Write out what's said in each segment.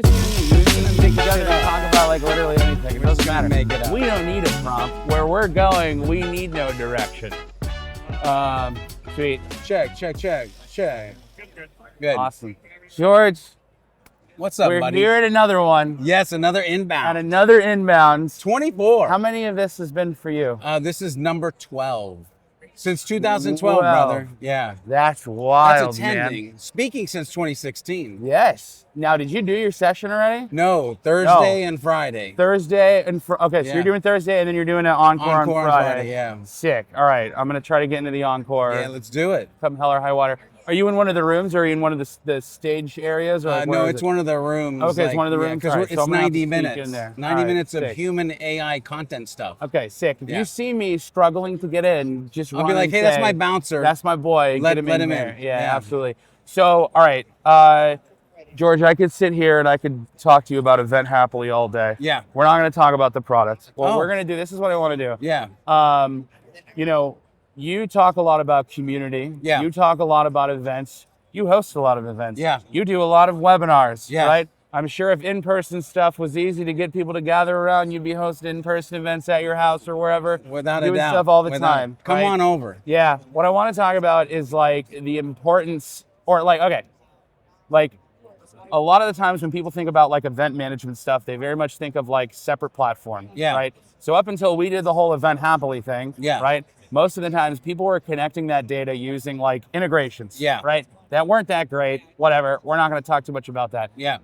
It doesn't talk about like literally anything. It doesn't matter. Make it up. We don't need a prompt. Where we're going, we need no direction. Sweet. Check. Good. Awesome. George, What's up, we're buddy? here at another one. Yes, another At inbound. another inbound. 24. How many of this has been for you? This is number 12. Since 2012, brother. Yeah. That's wild, That's man. attending. Speaking since 2016. Yes. Now, did you do your session already? No, Thursday and Friday. Thursday and okay, so Yeah. you're doing Thursday and then you're doing an encore Encore on on Friday. Friday, yeah. Sick. All right, I'm gonna try to get into the encore. Yeah, let's do it. Come hell or high water. Are you in one of the rooms or are you in one of the stage areas? Or No, it's one of the rooms. Okay, it's one of the rooms. Because All right, it's so I'm gonna have to 90 sneak minutes. in there. 90 All right, minutes of sick. human AI content stuff. Okay, sick. If Yeah. you see me struggling to get in, just I'll run be like, and hey, that's say, my bouncer. That's my boy. Let Get him in in. there. Yeah, Yeah. absolutely. So, all right, George, I could sit here and I could talk to you about Event Happily all day. Yeah. We're not going to talk about the product. What Oh. we're going to do, this is what I want to do. Yeah. You know, you talk a lot about community. Yeah. You talk a lot about events. You host a lot of events. Yeah. You do a lot of webinars, Yeah. right? I'm sure if in-person stuff was easy to get people to gather around, you'd be hosting in-person events at your house or wherever. Without a doing doubt. stuff all the Without- time. Come right? on over. Yeah. What I want to talk about is like the importance, or like, okay, like a lot of the times when people think about like event management stuff, they very much think of like separate platform. Yeah. Right. So up until we did the whole Event Happily thing. Yeah. Right. Most of the times people were connecting that data using like integrations. Yeah. Right. That weren't that great. Whatever. We're not going to talk too much about that. Yeah.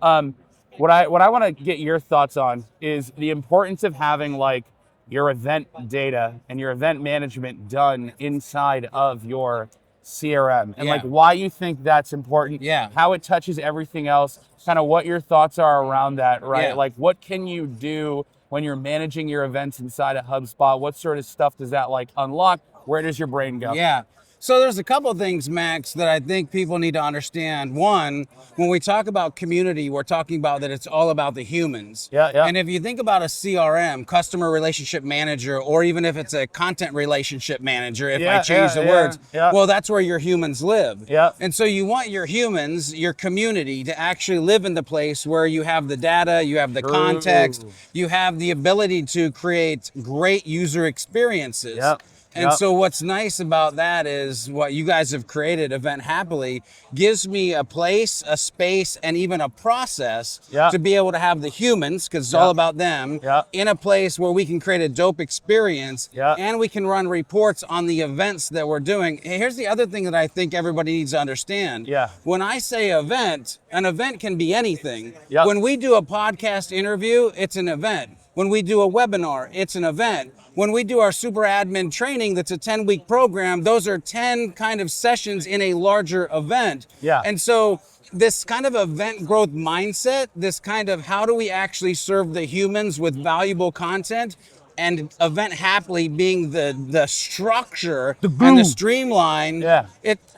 What I want to get your thoughts on is the importance of having like your event data and your event management done inside of your CRM and Yeah. like why you think that's important, Yeah. how it touches everything else, kind of what your thoughts are around that, right? Yeah. Like what can you do when you're managing your events inside of HubSpot? What sort of stuff does that like unlock? Where does your brain go? Yeah. So there's a couple of things, Max, that I think people need to understand. One, when we talk about community, we're talking about that it's all about the humans. Yeah, yeah. And if you think about a CRM, customer relationship manager, or even if it's a content relationship manager, if I change the words, well, that's where your humans live. Yeah. And so you want your humans, your community, to actually live in the place where you have the data, you have the context, you have the ability to create great user experiences. Yep. And so what's nice about that is what you guys have created, Event Happily, gives me a place, a space, and even a process to be able to have the humans, because it's all about them, in a place where we can create a dope experience and we can run reports on the events that we're doing. And here's the other thing that I think everybody needs to understand. When I say event, an event can be anything. When we do a podcast interview, it's an event. When we do a webinar, it's an event. When we do our super admin training, that's a 10-week program, those are 10 kind of sessions in a larger event. And so this kind of event growth mindset, this kind of how do we actually serve the humans with valuable content, and Event Happily being the structure and the streamline,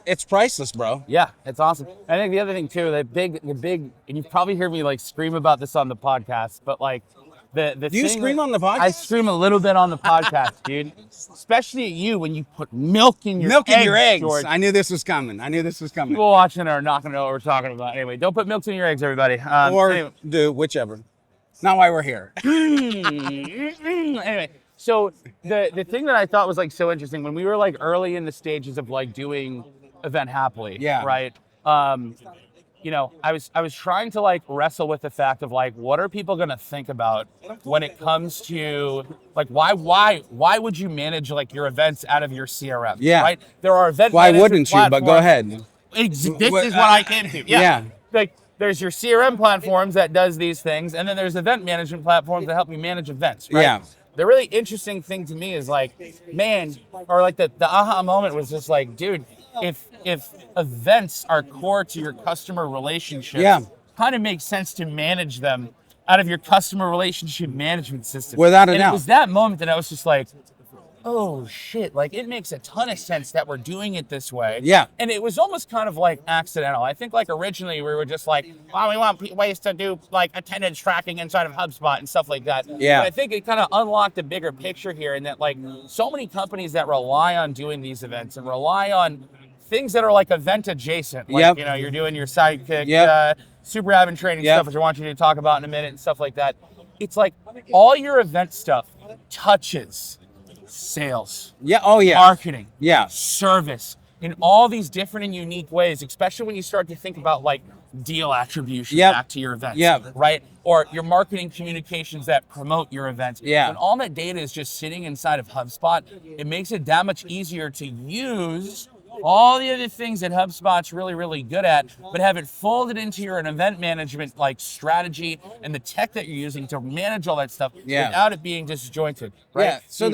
it's priceless, bro. Yeah, it's awesome. I think the other thing too, the big, and you probably hear me like scream about this on the podcast, but like, do you scream on the podcast? I scream a little bit on the podcast, dude. Especially at you when you put milk in your eggs. George. I knew this was coming. People watching are not going to know what we're talking about. Anyway, don't put milk in your eggs, everybody. Or do, whichever. Not why we're here. Anyway, so the thing that I thought was like so interesting when we were like early in the stages of like doing Event Happily, right? You know, I was trying to like wrestle with the fact of like, what are people gonna think about when it comes to like, why would you manage like your events out of your CRM? Right? There are event. Why wouldn't you? But go ahead. This is what I came to. Yeah. Like there's your CRM platforms that does these things, and then there's event management platforms that help you manage events. Right? Yeah. The really interesting thing to me is like, man, or like the aha moment was just like, dude, if events are core to your customer relationships, kind of makes sense to manage them out of your customer relationship management system. Without a doubt. It was that moment that I was just like, oh shit, like it makes a ton of sense that we're doing it this way. And it was almost kind of like accidental. I think like originally we were just like, well, we want ways to do like attendance tracking inside of HubSpot and stuff like that. But I think it kind of unlocked a bigger picture here, in that like so many companies that rely on doing these events and rely on things that are like event adjacent. Like, you know, you're doing your Sidekick super admin training Yep. stuff, which I want you to talk about in a minute and stuff like that. It's like all your event stuff touches sales. Yeah. Oh yeah. Marketing. Yeah. Service. In all these different and unique ways, especially when you start to think about like deal attribution Yep. back to your events, Yep. right? Or your marketing communications that promote your events. Yeah. When all that data is just sitting inside of HubSpot, it makes it that much easier to use all the other things that HubSpot's really, really good at, but have it folded into your event management like strategy and the tech that you're using to manage all that stuff without it being disjointed, right? Yeah. So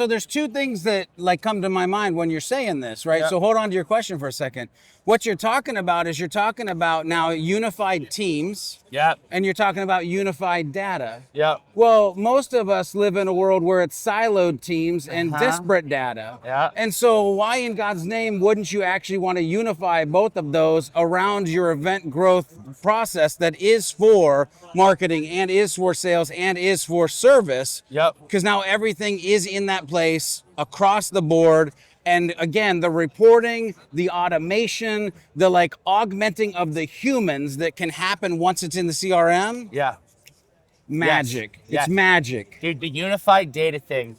there's two things that like come to my mind when you're saying this, right? Yeah. So hold on to your question for a second. What you're talking about is you're talking about now unified teams. Yeah. And you're talking about unified data. Yeah. Well, most of us live in a world where it's siloed teams and disparate data. Yeah. And so why in God's name wouldn't you actually want to unify both of those around your event growth process that is for marketing and is for sales and is for service? Yep. Because now everything is in that place across the board. And again, the reporting, the automation, the like augmenting of the humans that can happen once it's in the CRM. Yeah. Magic. Yes. It's magic. Dude, the unified data thing.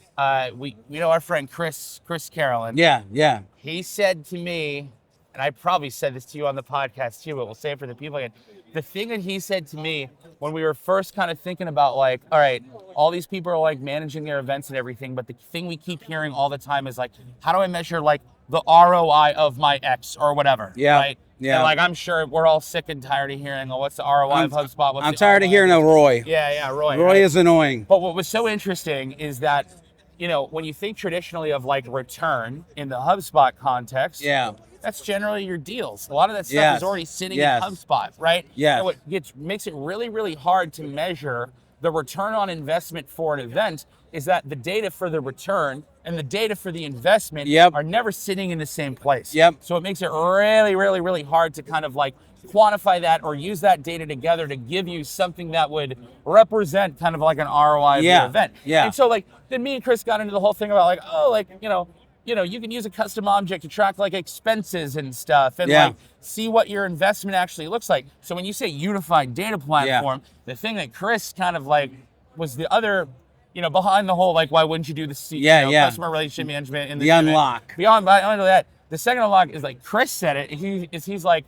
We know our friend Chris Carolyn. Yeah, yeah. He said to me, and I probably said this to you on the podcast too, but we'll say it for the people again. The thing that he said to me when we were first kind of thinking about like, all right, all these people are like managing their events and everything, but the thing we keep hearing all the time is like, how do I measure like the ROI of my X or whatever? Yeah. Right? Yeah. And like, I'm sure we're all sick and tired of hearing, oh, what's the ROI of HubSpot? I'm tired of hearing a Roy. Yeah, Roy. Roy is annoying. But what was so interesting is that, you know, when you think traditionally of like return in the HubSpot context, that's generally your deals. A lot of that stuff is already sitting in HubSpot, right? Yeah. And what makes it really, really hard to measure the return on investment for an event is that the data for the return and the data for the investment are never sitting in the same place. So it makes it really, really, really hard to kind of like quantify that or use that data together to give you something that would represent kind of like an ROI of your event. And so like, then me and Chris got into the whole thing about like, oh, like, you know, you can use a custom object to track like expenses and stuff and like see what your investment actually looks like. So when you say unified data platform, the thing that Chris kind of like was the other, you know, behind the whole, like, why wouldn't you do the customer relationship management and the unlock. Beyond that, the second unlock is like Chris said it. He's like,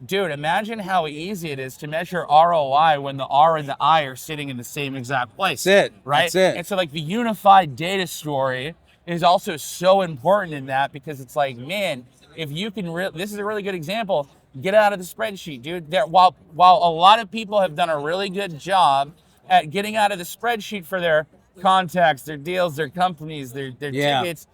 dude, imagine how easy it is to measure ROI when the R and the I are sitting in the same exact place. That's it. Right? That's it. And so like the unified data story is also so important in that because it's like, man, if you can, this is a really good example, get out of the spreadsheet, dude. While a lot of people have done a really good job at getting out of the spreadsheet for their contacts, their deals, their companies, their tickets,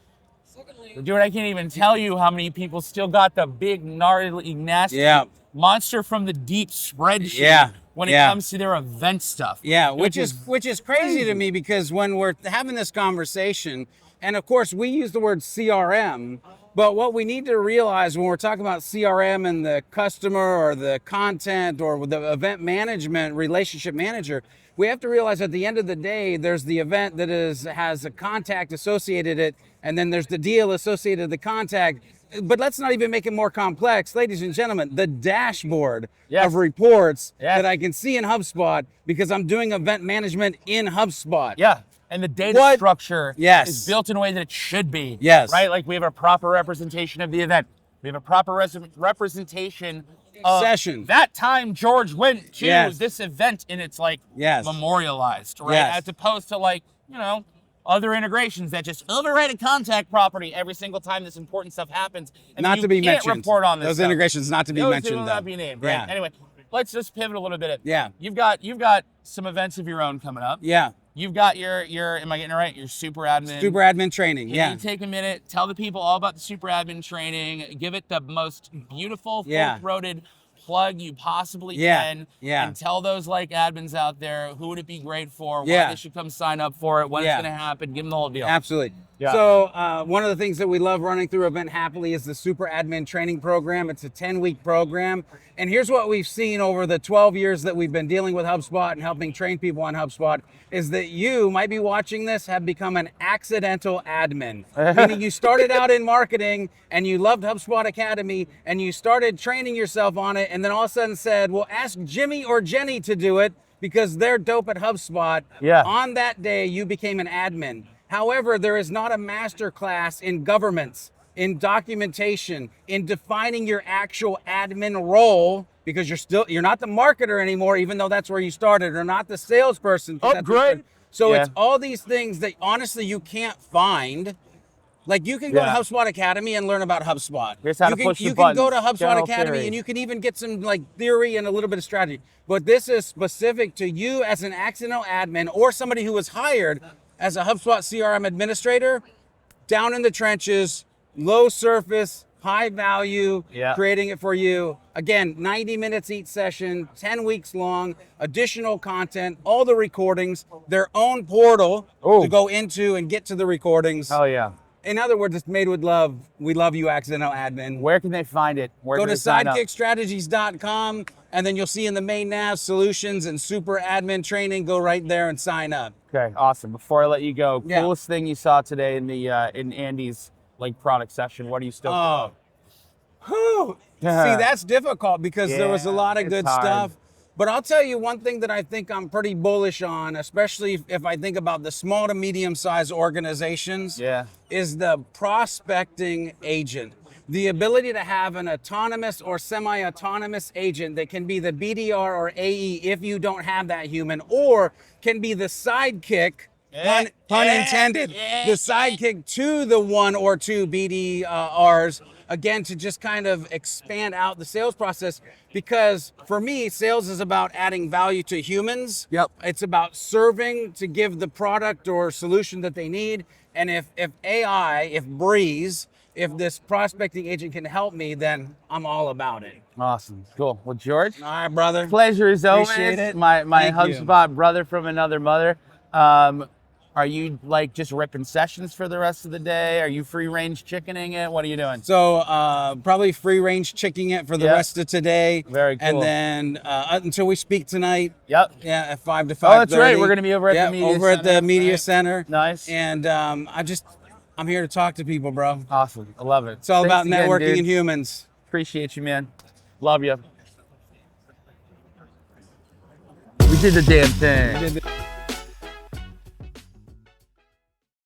dude, I can't even tell you how many people still got the big, gnarly, nasty monster from the deep spreadsheet when it comes to their event stuff. Yeah, which is crazy to me because when we're having this conversation, and of course we use the word CRM, but what we need to realize when we're talking about CRM and the customer or the content or the event management relationship manager, we have to realize at the end of the day, there's the event that has a contact associated it, and then there's the deal associated with the contact. But let's not even make it more complex. Ladies and gentlemen, the dashboard of reports that I can see in HubSpot because I'm doing event management in HubSpot. Yeah. And the data structure is built in a way that it should be. Yes. Right? Like we have a proper representation of the event. We have a proper representation of that time George went to this event and it's like memorialized, right? As opposed to like, you know, other integrations that just overwrite a contact property every single time this important stuff happens. And not to be mentioned. Report on this Those stuff. integrations not to be mentioned. Those not be named, right? Anyway, let's just pivot a little bit. You've got some events of your own coming up. You've got your am I getting it right? Your super admin training. Can you take a minute, tell the people all about the super admin training, give it the most beautiful, full-throated plug you possibly can, and tell those like admins out there who would it be great for, why they should come sign up for it, when it's going to happen, give them the whole deal. Absolutely. Yeah. So one of the things that we love running through Event Happily is the Super Admin Training Program. It's a 10-week program. And here's what we've seen over the 12 years that we've been dealing with HubSpot and helping train people on HubSpot is that you might be watching this, have become an accidental admin. Meaning you started out in marketing and you loved HubSpot Academy and you started training yourself on it, and then all of a sudden said, well, ask Jimmy or Jenny to do it because they're dope at HubSpot. Yeah. On that day, you became an admin. However, there is not a master class in governance, in documentation, in defining your actual admin role, because you're not the marketer anymore, even though that's where you started, or not the salesperson. Oh, great. So it's all these things that honestly you can't find. Like you can go to HubSpot Academy and learn about HubSpot. Here's how to push the You can go to buttons. HubSpot General Academy theory. and you can even get some like theory and a little bit of strategy. But this is specific to you as an accidental admin or somebody who was hired as a HubSpot CRM administrator, down in the trenches, low surface, high value, creating it for you. Again, 90 minutes each session, 10 weeks long, additional content, all the recordings, their own portal to go into and get to the recordings. Oh yeah. In other words, it's made with love. We love you, accidental admin. Where can they find it? Where Go can to they sign up? sidekickstrategies.com, and then you'll see in the main nav solutions and super admin training. Go right there and sign up. Okay, awesome. Before I let you go, Yeah. coolest thing you saw today in the in Andy's like product session. What are you still? Whew. See, that's difficult because there was a lot of it's good hard. stuff. But I'll tell you one thing that I think I'm pretty bullish on, especially if I think about the small to medium-sized organizations, is the prospecting agent. The ability to have an autonomous or semi-autonomous agent that can be the BDR or AE if you don't have that human, or can be the sidekick, pun intended, the sidekick to the one or two BDRs, again, to just kind of expand out the sales process. Because for me, sales is about adding value to humans. It's about serving to give the product or solution that they need. And if AI, if Breeze, if this prospecting agent can help me, then I'm all about it. Awesome. Cool. Well, George. All right, brother. Pleasure as always. Appreciate it. My Thank HubSpot brother from another mother. Are you like just ripping sessions for the rest of the day? Are you free range chickening it? What are you doing? So probably free range chicking it for the rest of today. Very cool. And then until we speak tonight. Yep. Yeah, at 5 to 5:30. Oh, that's right. We're going to be over at the media center. At the media center. Nice. And I'm here to talk to people, bro. Awesome. I love it. It's all Thanks about again, networking dude. and humans. Appreciate you, man. Love you. We did the damn thing.